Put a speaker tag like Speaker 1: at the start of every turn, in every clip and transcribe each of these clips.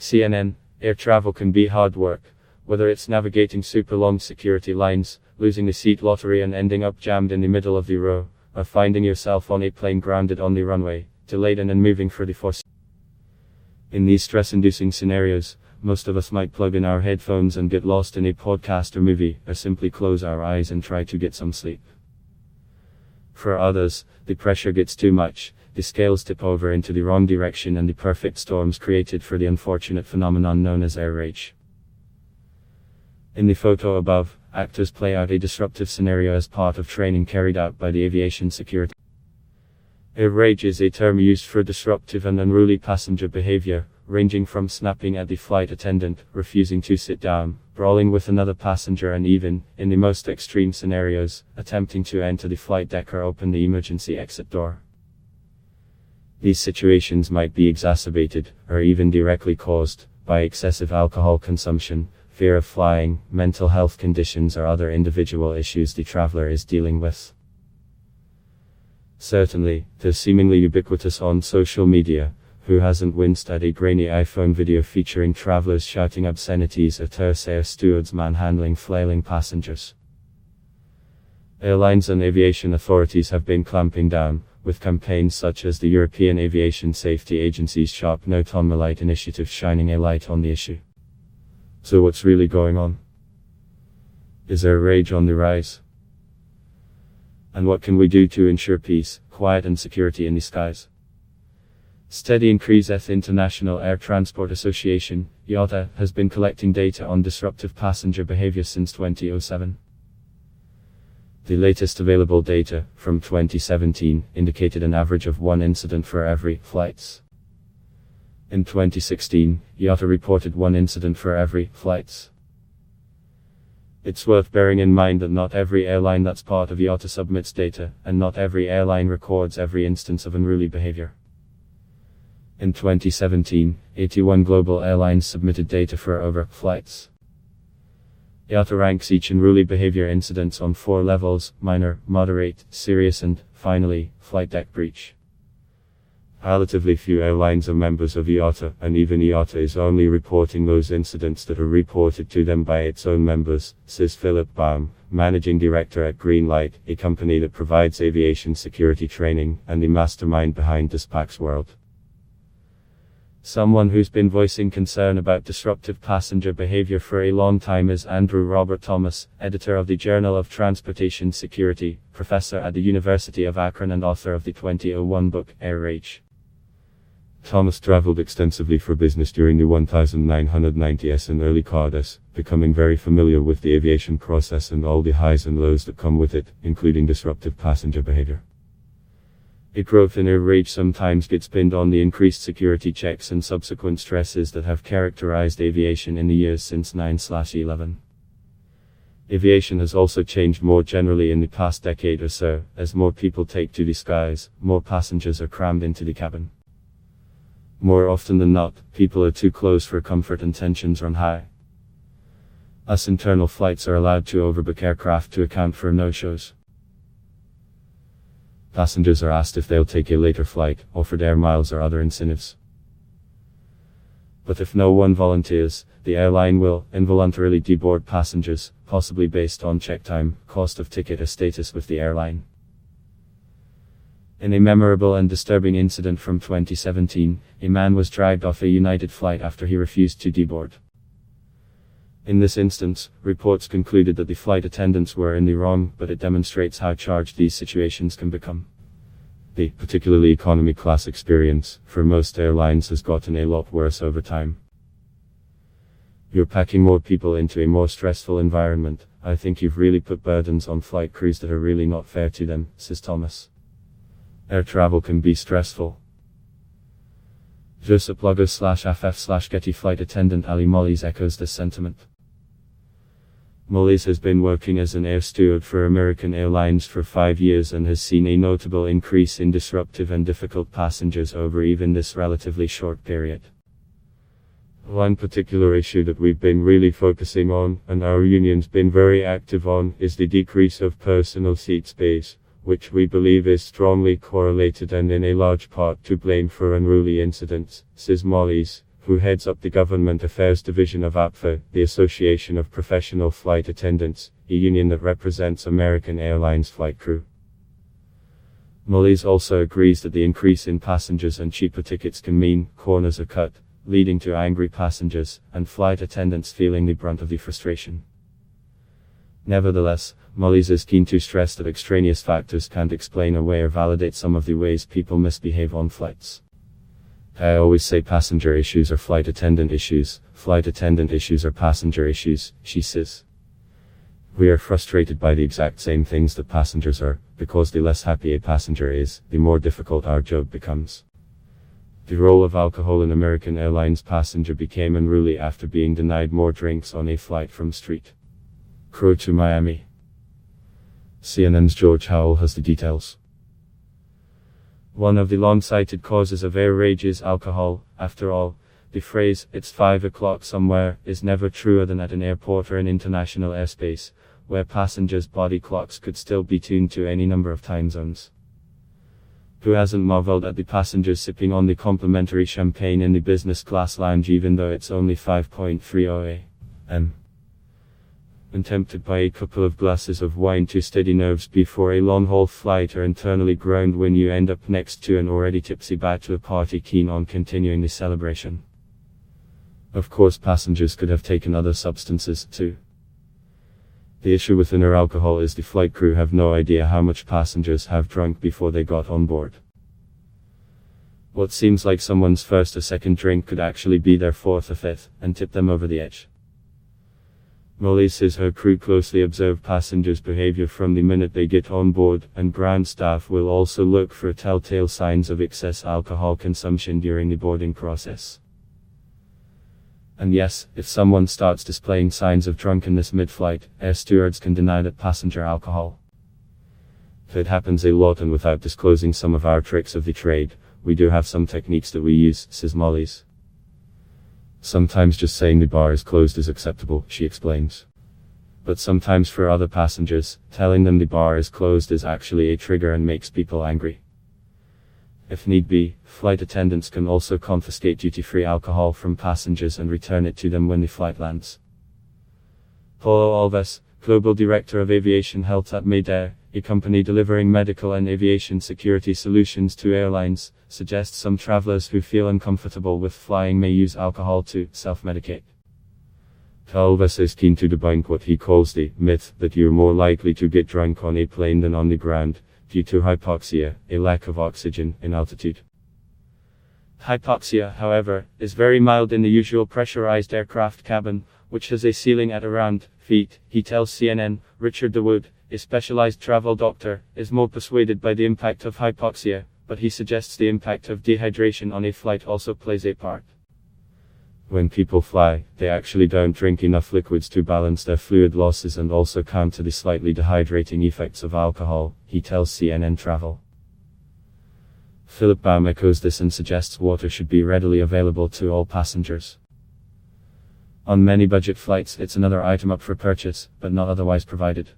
Speaker 1: CNN, air travel can be hard work, whether it's navigating super long security lines, losing the seat lottery and ending up jammed in the middle of the row, or finding yourself on a plane grounded on the runway, delayed and unmoving for the foreseeable. In these stress-inducing scenarios, most of us might plug in our headphones and get lost in a podcast or movie, or simply close our eyes and try to get some sleep. For others, the pressure gets too much, the scales tip over into the wrong direction and the perfect storm's created for the unfortunate phenomenon known as outrage. In the photo above, actors play out a disruptive scenario as part of training carried out by the aviation security. Outrage is a term used for disruptive and unruly passenger behavior, ranging from snapping at the flight attendant, refusing to sit down, brawling with another passenger and even, in the most extreme scenarios, attempting to enter the flight deck or open the emergency exit door. These situations might be exacerbated, or even directly caused, by excessive alcohol consumption, fear of flying, mental health conditions or other individual issues the traveler is dealing with. Certainly, they're seemingly ubiquitous on social media. Who hasn't winced at a grainy iPhone video featuring travelers shouting obscenities at terse air stewards manhandling flailing passengers? Airlines and aviation authorities have been clamping down, with campaigns such as the European Aviation Safety Agency's Sharp Note on Light initiative shining a light on the issue. So what's really going on? Is outrage on the rise? And what can we do to ensure peace, quiet and security in the skies? Steady Increase International Air Transport Association, IATA, has been collecting data on disruptive passenger behavior since 2007. The latest available data, from 2017, indicated an average of 1 incident for every flights. In 2016, IATA reported 1 incident for every flights. It's worth bearing in mind that not every airline that's part of IATA submits data, and not every airline records every instance of unruly behavior. In 2017, 81 global airlines submitted data for over flights. IATA ranks each unruly behavior incidents on 4 levels: minor, moderate, serious and, finally, flight deck breach. Relatively few airlines are members of IATA, and even IATA is only reporting those incidents that are reported to them by its own members, says Philip Baum, managing director at Greenlight, a company that provides aviation security training, and the mastermind behind Dispatch World. Someone who's been voicing concern about disruptive passenger behavior for a long time is Andrew Robert Thomas, editor of the Journal of Transportation Security, professor at the University of Akron and author of the 2001 book, Outrage. Thomas traveled extensively for business during the 1990s and early CARDs, becoming very familiar with the aviation process and all the highs and lows that come with it, including disruptive passenger behavior. A growth in outrage sometimes gets pinned on the increased security checks and subsequent stresses that have characterized aviation in the years since 9/11. Aviation has also changed more generally in the past decade or so. As more people take to the skies, more passengers are crammed into the cabin. More often than not, people are too close for comfort and tensions run high. Us internal flights are allowed to overbook aircraft to account for no-shows. Passengers are asked if they'll take a later flight, offered air miles or other incentives. But if no one volunteers, the airline will involuntarily deboard passengers, possibly based on check time, cost of ticket or status with the airline. In a memorable and disturbing incident from 2017, a man was dragged off a United flight after he refused to deboard. In this instance, reports concluded that the flight attendants were in the wrong, but it demonstrates how charged these situations can become. The particularly economy class experience, for most airlines, has gotten a lot worse over time. You're packing more people into a more stressful environment. I think you've really put burdens on flight crews that are really not fair to them, says Thomas. Air travel can be stressful. Joseph Plugger/FF/Getty flight attendant Ali Mollies echoes this sentiment. Mollies has been working as an air steward for American Airlines for 5 years and has seen a notable increase in disruptive and difficult passengers over even this relatively short period. One particular issue that we've been really focusing on, and our union's been very active on, is the decrease of personal seat space, which we believe is strongly correlated and in a large part to blame for unruly incidents, says Mollies, who heads up the Government Affairs Division of APFA, the Association of Professional Flight Attendants, a union that represents American Airlines flight crew. Mullies also agrees that the increase in passengers and cheaper tickets can mean corners are cut, leading to angry passengers and flight attendants feeling the brunt of the frustration. Nevertheless, Mullies is keen to stress that extraneous factors can't explain away or validate some of the ways people misbehave on flights. I always say passenger issues are flight attendant issues are passenger issues, she says. We are frustrated by the exact same things that passengers are, because the less happy a passenger is, the more difficult our job becomes. The role of alcohol in American Airlines passenger became unruly after being denied more drinks on a flight from St. Croix to Miami. CNN's George Howell has the details. One of the long-cited causes of air rage is alcohol. After all, the phrase, "it's 5 o'clock somewhere," is never truer than at an airport or in international airspace, where passengers' body clocks could still be tuned to any number of time zones. Who hasn't marveled at the passengers sipping on the complimentary champagne in the business class lounge even though it's only 5.30 am? And tempted by a couple of glasses of wine to steady nerves before a long-haul flight, or internally groaned when you end up next to an already tipsy bachelor party keen on continuing the celebration. Of course, passengers could have taken other substances too. The issue with inner alcohol is the flight crew have no idea how much passengers have drunk before they got on board. What seems like someone's first or second drink could actually be their fourth or fifth, and tip them over the edge. Molly says her crew closely observe passengers' behavior from the minute they get on board, and ground staff will also look for telltale signs of excess alcohol consumption during the boarding process. And yes, if someone starts displaying signs of drunkenness mid-flight, air stewards can deny that passenger alcohol. It happens a lot, and without disclosing some of our tricks of the trade, we do have some techniques that we use, says Molly's. Sometimes just saying the bar is closed is acceptable, she explains. But sometimes for other passengers, telling them the bar is closed is actually a trigger and makes people angry. If need be, flight attendants can also confiscate duty-free alcohol from passengers and return it to them when the flight lands. Paulo Alves, Global Director of Aviation Health at Maydair, a company delivering medical and aviation security solutions to airlines, suggests some travelers who feel uncomfortable with flying may use alcohol to self-medicate. Alves is keen to debunk what he calls the myth that you're more likely to get drunk on a plane than on the ground, due to hypoxia, a lack of oxygen in altitude. Hypoxia, however, is very mild in the usual pressurized aircraft cabin, which has a ceiling at around feet, he tells CNN. Richard DeWood, a specialized travel doctor, is more persuaded by the impact of hypoxia, but he suggests the impact of dehydration on a flight also plays a part. When people fly, they actually don't drink enough liquids to balance their fluid losses and also counter the slightly dehydrating effects of alcohol, he tells CNN Travel. Philip Baum echoes this and suggests water should be readily available to all passengers. On many budget flights, it's another item up for purchase, but not otherwise provided.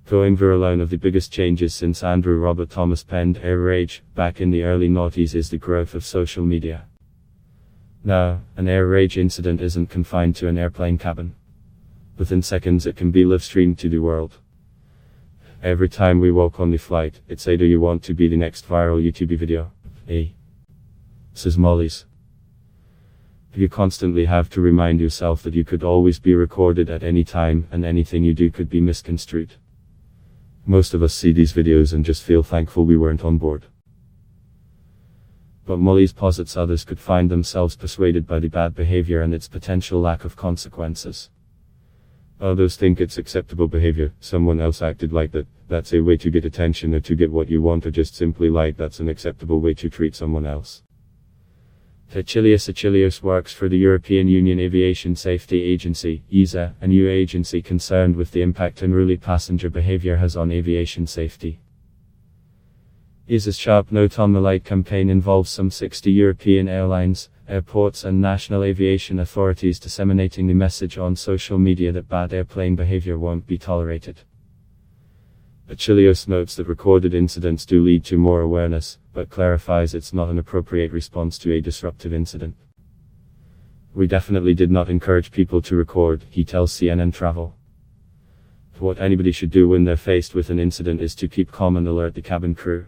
Speaker 1: Going viral, one of the biggest changes since Andrew Robert Thomas penned Air Rage back in the early noughties is the growth of social media. Now, an air rage incident isn't confined to an airplane cabin. Within seconds it can be live-streamed to the world. Every time we walk on the flight, it's do you want to be the next viral YouTube video? Says Molly's. You constantly have to remind yourself that you could always be recorded at any time, and anything you do could be misconstrued. Most of us see these videos and just feel thankful we weren't on board. But Molly's posits others could find themselves persuaded by the bad behavior and its potential lack of consequences. Others think it's acceptable behavior. Someone else acted like that, that's a way to get attention or to get what you want, or just simply like that's an acceptable way to treat someone else. Achilleus works for the European Union Aviation Safety Agency, ESA, a new agency concerned with the impact unruly passenger behavior has on aviation safety. ESA's Sharp Note on the Light campaign involves some 60 European airlines, airports and national aviation authorities disseminating the message on social media that bad airplane behavior won't be tolerated. Achilleus notes that recorded incidents do lead to more awareness, but clarifies it's not an appropriate response to a disruptive incident. We definitely did not encourage people to record, he tells CNN Travel. What anybody should do when they're faced with an incident is to keep calm and alert the cabin crew.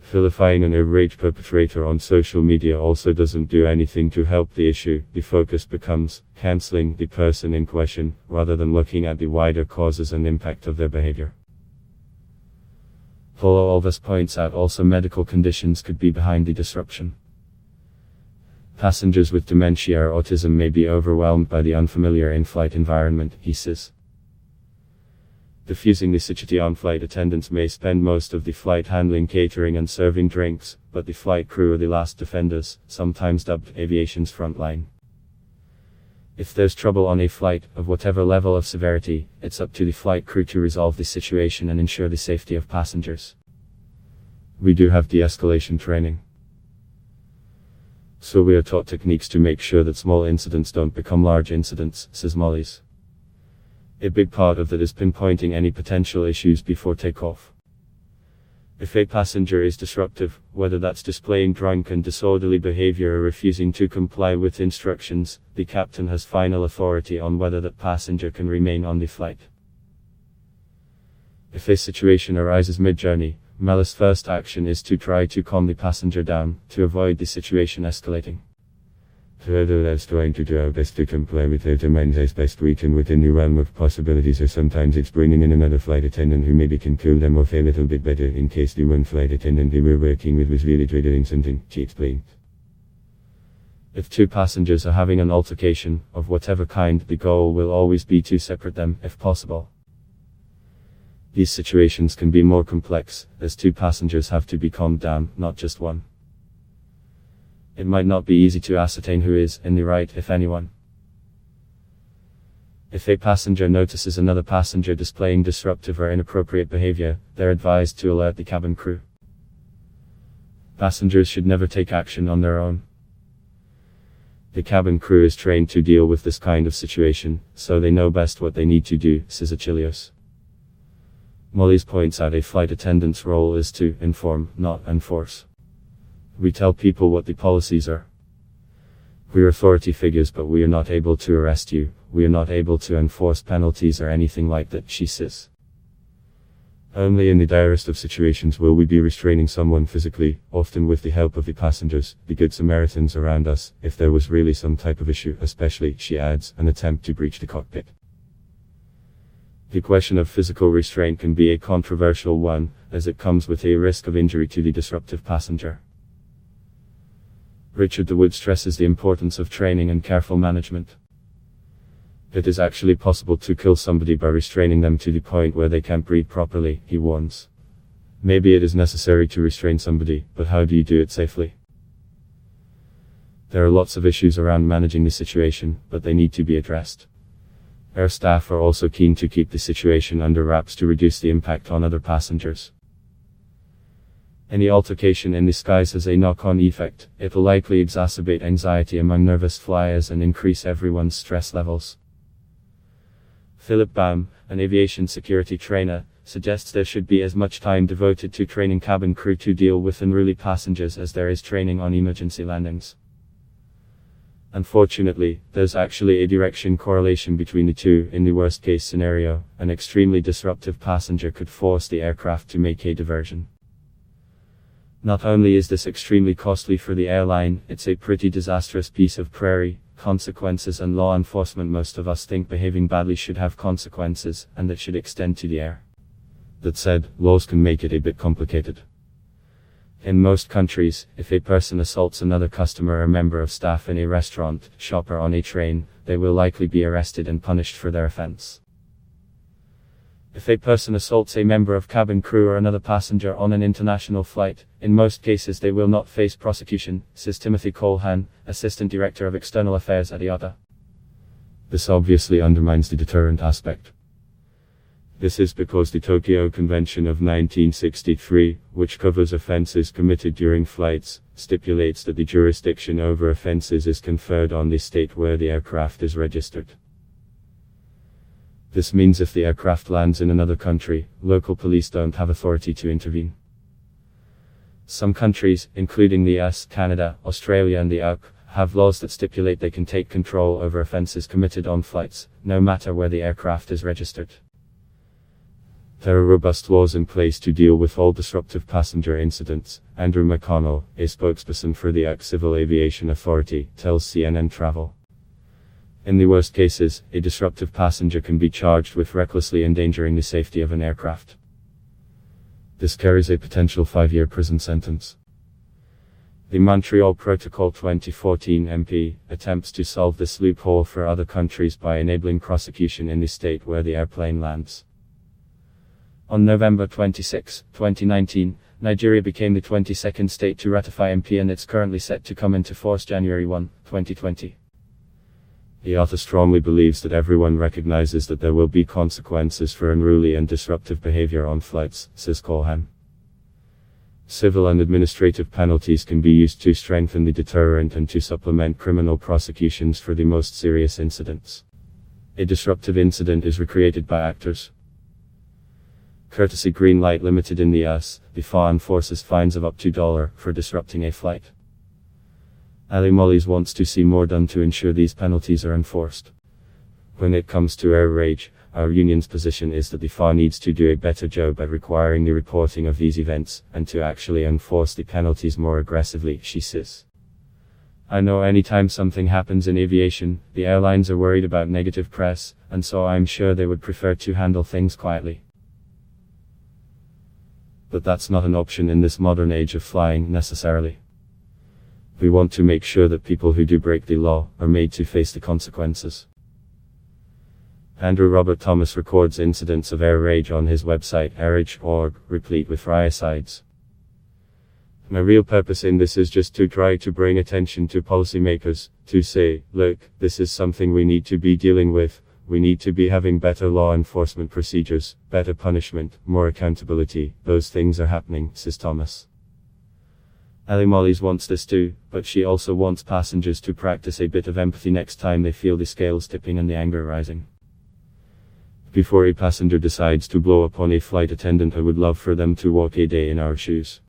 Speaker 1: Vilifying an outrage perpetrator on social media also doesn't do anything to help the issue. The focus becomes canceling the person in question, rather than looking at the wider causes and impact of their behavior. Paulo Alves points out also medical conditions could be behind the disruption. Passengers with dementia or autism may be overwhelmed by the unfamiliar in-flight environment, he says. Diffusing the situation, flight attendants may spend most of the flight handling, catering and serving drinks, but the flight crew are the last defenders, sometimes dubbed aviation's front line. If there's trouble on a flight, of whatever level of severity, it's up to the flight crew to resolve the situation and ensure the safety of passengers. We do have de-escalation training. So we are taught techniques to make sure that small incidents don't become large incidents, says Mollies. A big part of that is pinpointing any potential issues before takeoff. If a passenger is disruptive, whether that's displaying drunk and disorderly behavior or refusing to comply with instructions, the captain has final authority on whether that passenger can remain on the flight. If a situation arises mid-journey, Mel's first action is to try to calm the passenger down, to avoid the situation escalating. Further, that's trying to do our best to comply with their demands as best we can within the realm of possibilities, or sometimes it's bringing in another flight attendant who maybe can cool them off a little bit better in case the one flight attendant they were working with was really triggering something, she explained. If two passengers are having an altercation, of whatever kind, the goal will always be to separate them, if possible. These situations can be more complex, as two passengers have to be calmed down, not just one. It might not be easy to ascertain who is in the right, if anyone. If a passenger notices another passenger displaying disruptive or inappropriate behavior, they're advised to alert the cabin crew. Passengers should never take action on their own. The cabin crew is trained to deal with this kind of situation, so they know best what they need to do, says Achilleos. Mollies points out a flight attendant's role is to inform, not enforce. We tell people what the policies are. We're authority figures, but we are not able to arrest you, we are not able to enforce penalties or anything like that, she says. Only in the direst of situations will we be restraining someone physically, often with the help of the passengers, the good Samaritans around us, if there was really some type of issue, especially, she adds, an attempt to breach the cockpit. The question of physical restraint can be a controversial one, as it comes with a risk of injury to the disruptive passenger. Richard de Wood stresses the importance of training and careful management. It is actually possible to kill somebody by restraining them to the point where they can't breathe properly, he warns. Maybe it is necessary to restrain somebody, but how do you do it safely? There are lots of issues around managing the situation, but they need to be addressed. Air staff are also keen to keep the situation under wraps to reduce the impact on other passengers. Any altercation in the skies has a knock-on effect. It'll likely exacerbate anxiety among nervous flyers and increase everyone's stress levels. Philip Baum, an aviation security trainer, suggests there should be as much time devoted to training cabin crew to deal with unruly passengers as there is training on emergency landings. Unfortunately, there's actually a direct correlation between the two. In the worst case scenario, an extremely disruptive passenger could force the aircraft to make a diversion. Not only is this extremely costly for the airline, it's a pretty disastrous piece of prairie, consequences and law enforcement. Most of us think behaving badly should have consequences, and that should extend to the air. That said, laws can make it a bit complicated. In most countries, if a person assaults another customer or member of staff in a restaurant, shop or on a train, they will likely be arrested and punished for their offense. If a person assaults a member of cabin crew or another passenger on an international flight, in most cases they will not face prosecution, says Timothy Colhan, Assistant Director of External Affairs at IATA. This obviously undermines the deterrent aspect. This is because the Tokyo Convention of 1963, which covers offenses committed during flights, stipulates that the jurisdiction over offenses is conferred on the state where the aircraft is registered. This means if the aircraft lands in another country, local police don't have authority to intervene. Some countries, including the US, Canada, Australia and the UK, have laws that stipulate they can take control over offenses committed on flights, no matter where the aircraft is registered. There are robust laws in place to deal with all disruptive passenger incidents, Andrew McConnell, a spokesperson for the Civil Aviation Authority, tells CNN Travel. In the worst cases, a disruptive passenger can be charged with recklessly endangering the safety of an aircraft. This carries a potential 5-year prison sentence. The Montreal Protocol 2014 MP attempts to solve this loophole for other countries by enabling prosecution in the state where the airplane lands. On November 26, 2019, Nigeria became the 22nd state to ratify MP, and it's currently set to come into force January 1, 2020. The author strongly believes that everyone recognizes that there will be consequences for unruly and disruptive behavior on flights, says Colhan. Civil and administrative penalties can be used to strengthen the deterrent and to supplement criminal prosecutions for the most serious incidents. A disruptive incident is recreated by actors. Courtesy Green Light Limited in the US, the FAA enforces fines of up to $1 for disrupting a flight. Ali Mollies wants to see more done to ensure these penalties are enforced. When it comes to Outrage, our union's position is that the FAA needs to do a better job at requiring the reporting of these events, and to actually enforce the penalties more aggressively, she says. I know anytime something happens in aviation, the airlines are worried about negative press, and so I'm sure they would prefer to handle things quietly. But that's not an option in this modern age of flying, necessarily. We want to make sure that people who do break the law are made to face the consequences. Andrew Robert Thomas records incidents of outrage on his website, outrage.org, replete with riots. My real purpose in this is just to try to bring attention to policymakers, to say, look, this is something we need to be dealing with, we need to be having better law enforcement procedures, better punishment, more accountability, those things are happening, says Thomas. Ali Mollies wants this too, but she also wants passengers to practice a bit of empathy next time they feel the scales tipping and the anger rising. Before a passenger decides to blow up on a flight attendant, I would love for them to walk a day in our shoes.